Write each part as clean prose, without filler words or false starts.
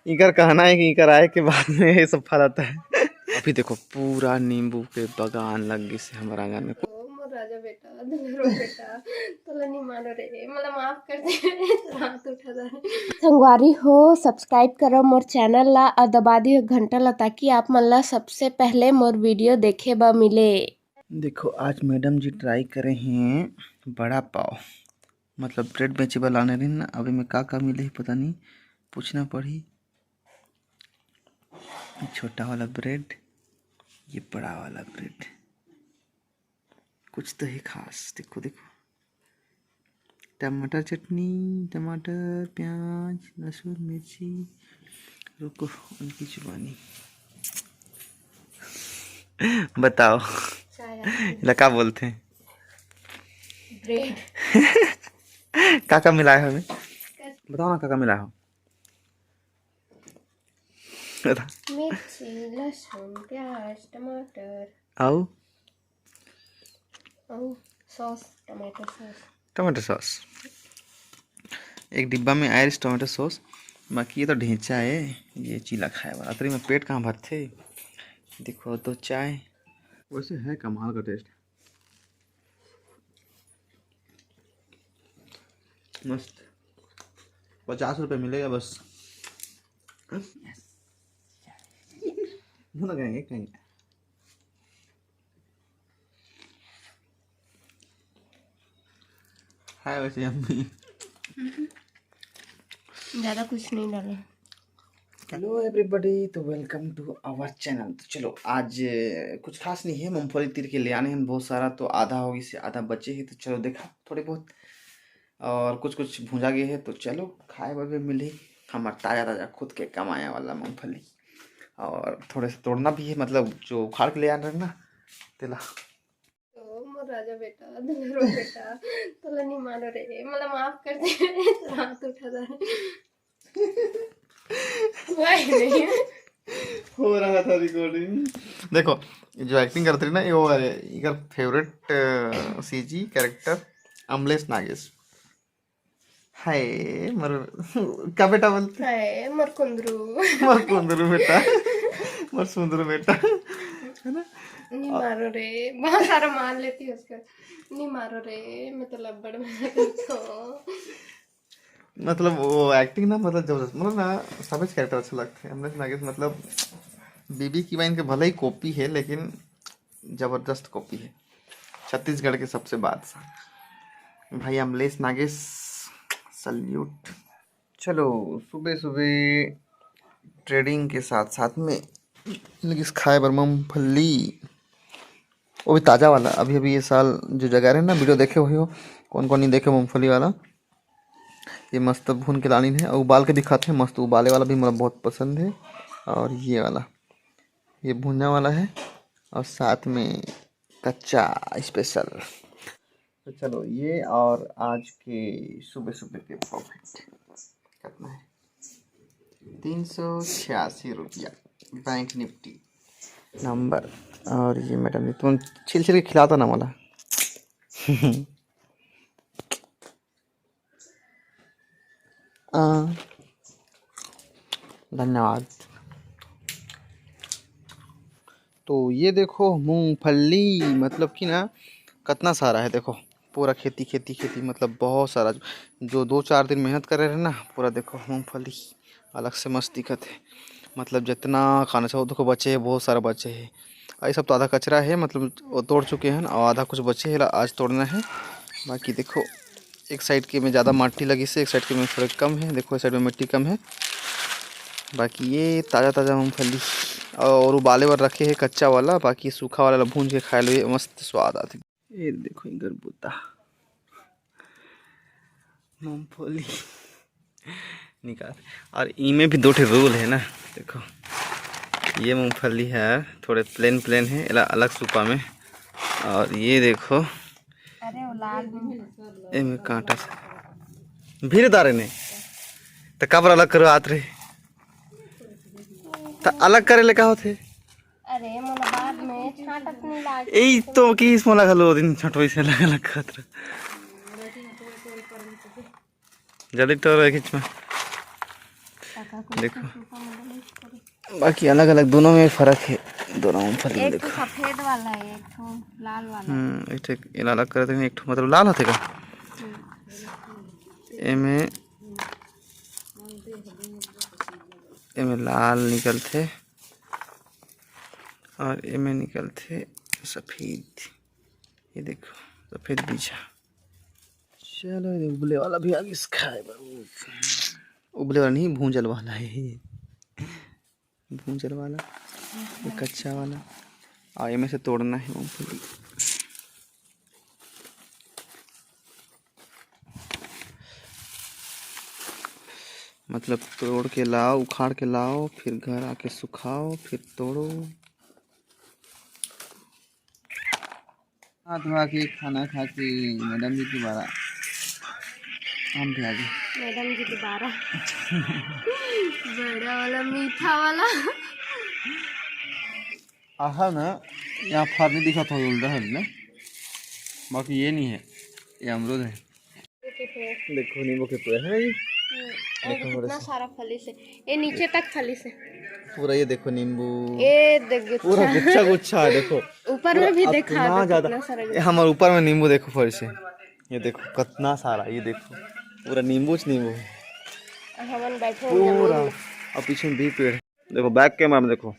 इकर कहना है कि इकर आए के बाद में ये सब फल आता है। अभी देखो पूरा नींबू के बगान लग गई से हमारा आंगन में। मोर राजा बेटा दुलरो बेटा तोला नहीं मानो रे मतलब माफ कर दे हाथ उठा दे। संगवारी हो सब्सक्राइब करो मोर चैनल ला और दबा दियो घंटा ला ताकि आप मन ला सबसे पहले मोर वीडियो देखे ब मिले। देखो आज मैडम जी ट्राई करे हैं बड़ा पाव, मतलब ब्रेड बेचेबल लाने रही ना। अभी में का मिले ही पता नहीं, पूछना पड़ी। छोटा वाला ब्रेड, ये बड़ा वाला ब्रेड, कुछ तो है खास। देखो देखो, टमाटर चटनी, टमाटर प्याज लहसुन मिर्ची। रुको उनकी जुबानी बताओ लका बोलते हैं ब्रेड काका मिलाया है हमें, बताओ ना काका मिलाया हो। बता। मिर्ची लहसुन प्याज टमाटर आओ और सॉस टमाटो सॉस, एक डिब्बा में आयरिश टमाटो सॉस। बाकी ये तो ढेंचा है, ये चीला खाए वाला तरी में पेट कहाँ भरते। देखो तो चाय वैसे है कमाल का टेस्ट, मस्त। 50 रुपये मिलेगा बस। कहेंगे कहेंगे है वैसे यम्मी। ज़्यादा कुछ नहीं डाले। हेलो एवरीबॉडी, तो वेलकम टू आवर चैनल। तो चलो आज कुछ खास नहीं है, मूंगफली तीर के ले आने हैं बहुत सारा, तो आधा होगी से आधा बचे ही। तो चलो देखा थोड़े बहुत, और कुछ कुछ भूंजा गए है। तो चलो खाए बगे मिले हमारा ताज़ा ताज़ा खुद के कमाया वाला मूंगफली। और थोड़े से तोड़ना भी है, मतलब जो उखाड़ के ले आ रहे ना तेला। मोर राजा बेटा दुलरो बेटा तोला नहीं मानो रे मतलब माफ कर दे हाथ उठा दे। नहीं हो रहा था रिकॉर्डिंग। देखो जो एक्टिंग करती रही ना, ये वो है इनका favourite CG character Amlesh Nagesh. हाय मर क्या बेटा बोलते है मोर कुंदरू मर कुंदरू बेटा, मर सुंदरू बेटा, है ना। नहीं मारो रे, बहुत सारा मार लेती है उसका। नहीं मारो रे मैं तो लब्बड़ में तो मतलब वो एक्टिंग ना, मतलब जबरदस्त, मतलब ना सभी कैरेक्टर अच्छे लगते हैं। अमलेश नागेश मतलब बीबी की वाइन के भले ही कॉपी है, लेकिन जबरदस्त कॉपी है। छत्तीसगढ़ के सबसे बादशाह भाई अमलेश नागेश, सल्यूट। चलो सुबह सुबह ट्रेडिंग के साथ साथ में लेकिन खाए बर मूंगफली, वो भी ताज़ा वाला। अभी अभी ये साल जो जगह रहे ना, वीडियो देखे हुए हो, कौन कौन नहीं देखे मूंगफली वाला। ये मस्त भून के लानी है और उबाल के दिखाते हैं, मस्त उबाले वाला भी मुझे बहुत पसंद है। और ये वाला, ये भुना वाला है, और साथ में कच्चा स्पेशल। तो चलो ये और आज के सुबह सुबह के प्रॉफिट कितना है, 386 रुपया बैंक निफ्टी नंबर। और ये मैडम तुम छिल छिल के खिलाता ना मला। धन्यवाद। तो ये देखो मूंगफली, मतलब कि ना कितना सारा है। देखो पूरा खेती खेती खेती, मतलब बहुत सारा जो 2-4 दिन मेहनत कर रहे हैं ना, पूरा देखो मूंगफली अलग से मस्त दिखत है। मतलब जितना खाना चाहिए देखो बचे है, बहुत सारा बचे है। ये सब तो आधा कचरा है, मतलब वो तोड़ चुके हैं, और आधा कुछ बचे है आज तोड़ना है। बाकी देखो एक साइड के में ज़्यादा मिट्टी लगी से, एक साइड के में थोड़ा कम है। देखो इस साइड में मिट्टी कम है। बाकी ये ताज़ा ताज़ा मूंगफली और उबाले पर रखे है कच्चा वाला, बाकी सूखा वाला भून के खाए लो, मस्त स्वाद आती। ये देखो इधर बूता मूंगफली निकाल। और इनमें भी 2 रूल है ना। देखो ये मूंगफली है थोड़े प्लेन प्लेन है, अलग सूपा में। और ये देखो अरे वो लाल इनमें कांटा भीड़ दारे ने तो कबर अलग करो आत रहे, तो अलग करे ले का होते। अरे मोला बाद में छाटत नहीं लाग यही तो कि इसमें लगा लो दिन छटोई से अलग अलग खतरा जल्दी तो खींच में देखो बाकी अलग अलग दोनों में फ़र्क है, दोनों मूंगफली में एक देखो। तो सफेद वाला है, एक तो लाल वाला। एक ठे अलग करे थे, एक ठो मतलब लाल होते का एमे एमे लाल निकलते और एमे निकलते सफेद। ये देखो सफेद बीजा। चलो ये उबले वाला भी आगे खाए, उबले वाला नहीं भूंजल वाला है ये, भूंजल वाला ये कच्चा वाला। और इनमें से तोड़ना है मूंगफली। मतलब तोड़ के लाओ, उखाड़ के लाओ, फिर घर आके सुखाओ, फिर तोड़ो। हाथ धोआ के खाना खा के मैडम जी दोबारा हम भी आ गए। मैडम जी दोबारा बड़ा वाला मीठा वाला। आहा ना यहाँ फल नहीं दिखा था उल्टा है ना, बाकी ये नहीं है, ये अमरूद है। देखो नींबू के पेड़ है, देखो कितना सारा फली से, ये नीचे तक फली से पूरा। ये देखो नींबू, ये देख पूरा गुच्छा गुच्छा है। देखो ऊपर में भी देखा कितना ज्यादा हमारे ऊपर में नींबू देखो फल से। ये देखो कितना सारा, ये देखो पूरा नींबू नींबू है हम बैठे पूरा। और पीछे भी पेड़ है, देखो बैक कैमरा में देखो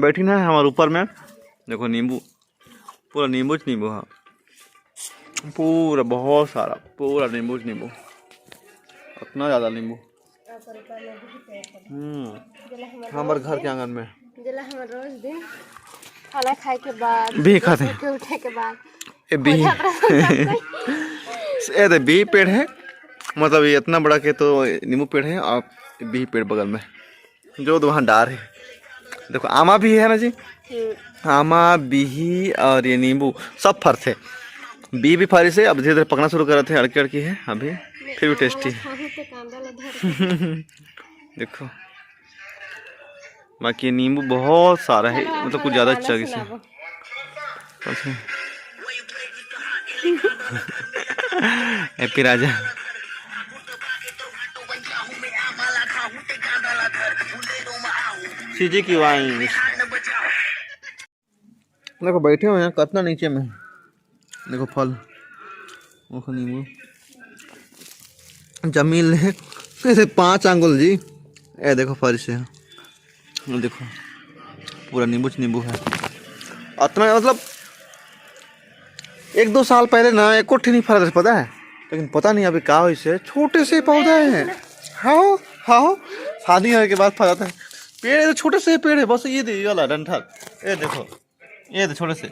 बैठी ना है हमारे ऊपर में। देखो नींबू, पूरा नींबू नींबू है, पूरा बहुत सारा, पूरा नींबू नींबू, इतना ज़्यादा नींबू। हमारे घर के आंगन में जला हम रोज दिन खाना खाए के बाद भी खाते हैं। के उठे के बाद ये भी ये भी पेड़ है, मतलब ये इतना बड़ा के तो नींबू पेड़ है। और भी पेड़ बगल में जो वहाँ डार है। देखो आमा भी है ना जी, आमा बिही और ये नींबू सब फर थे। बी भी फारी से अब धीरे धीरे पकना शुरू कर रहे थे, अड़के अड़की है अभी, फिर भी टेस्टी है। देखो बाकी नींबू बहुत सारा है, मतलब कुछ ज़्यादा चगी से। हैप्पी राजा सीजी की वाइन। देखो बैठे हुए हैं कितना नीचे में, देखो फल, देखो नींबू जमीन है ऐसे 5 अंगुल जी। ये देखो फल से, देखो पूरा नींबू नींबू है। इतना मतलब 1-2 साल पहले ना एक कोठी नहीं फरा था, पता है, लेकिन पता नहीं अभी क्या हुई से छोटे से पौधा है। हाँ हाँ शादी होने के बाद फरा था पेड़, तो छोटे से पेड़ है बस। ये वाला डंठल, ये देखो ये तो छोटे से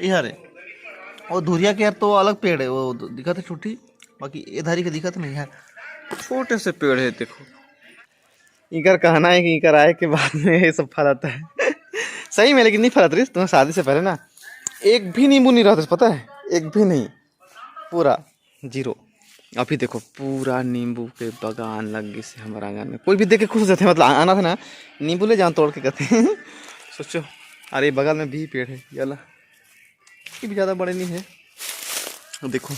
इधर है। और धुरिया के यार तो अलग पेड़ है, वो दिखा था छोटी, बाकी इधर ही दिखा था नहीं है, छोटे से पेड़ है। देखो इकर कहना है कि इकर आए के बाद में ये सब फलाता है सही में, लेकिन नहीं फलाता रही तुम्हें शादी से पहले ना एक भी नींबू नहीं रहता, पता है, एक भी नहीं, पूरा जीरो। अभी देखो पूरा नींबू के बागान लग गई से हमारे आंगन में। कोई भी देख के खुश हो जाते हैं, मतलब आना था ना नींबू ले जाओ तोड़ के कहते हैं। सोचो अरे बगल में भी पेड़ है, ये वाला ये भी ज़्यादा बड़े नहीं है। देखो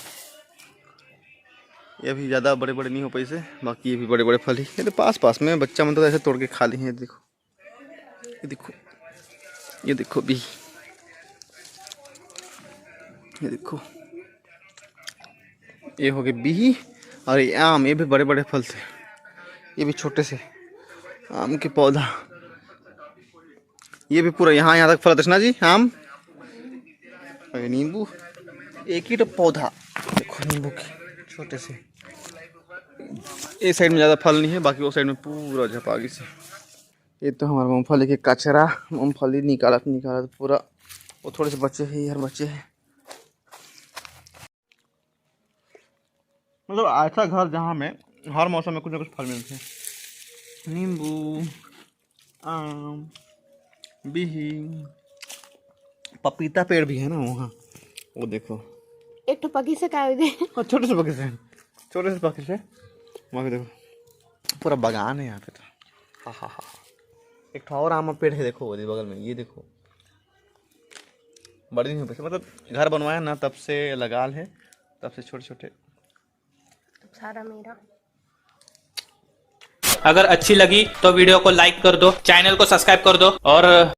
ये भी ज़्यादा बड़े बड़े नहीं हो पैसे, बाकी ये भी बड़े बड़े फल ही ये तो पास पास में बच्चा मतलब ऐसे तोड़ के खा ली है। देखो ये देखो, ये देखो भी, ये देखो ये हो गए बिही। और ये आम, ये भी बड़े बड़े फल थे, ये भी छोटे से आम के पौधा, ये भी पूरा यहाँ तक फल ना जी आम। और नींबू एक ही तो पौधा, देखो नींबू के छोटे से। ये साइड में ज़्यादा फल नहीं है, बाकी वो साइड में पूरा झपागी से। ये तो हमारा मूँगफली के कचरा, मूँगफली निकाला पूरा, वो थोड़े से बच्चे हैं यार, बच्चे हैं। मतलब ऐसा घर जहाँ में हर मौसम में कुछ ना कुछ फल मिलते हैं। नींबू, आम, बिही, पपीता पेड़ भी है ना वहाँ, वो देखो एक तो पकी से का दे, छोटे से पकी से, छोटे से पकी से वहाँ देखो पूरा बागान है यहाँ पे तो। हाँ हाँ हाँ, एक तो और आम पेड़ है देखो वो बगल में, ये देखो बड़ी नहीं हो, मतलब घर बनवाया ना तब से लगाल है, तब से छोटे छोटे सारा मेरा अगर अच्छी लगी तो वीडियो को लाइक कर दो, चैनल को सब्सक्राइब कर दो और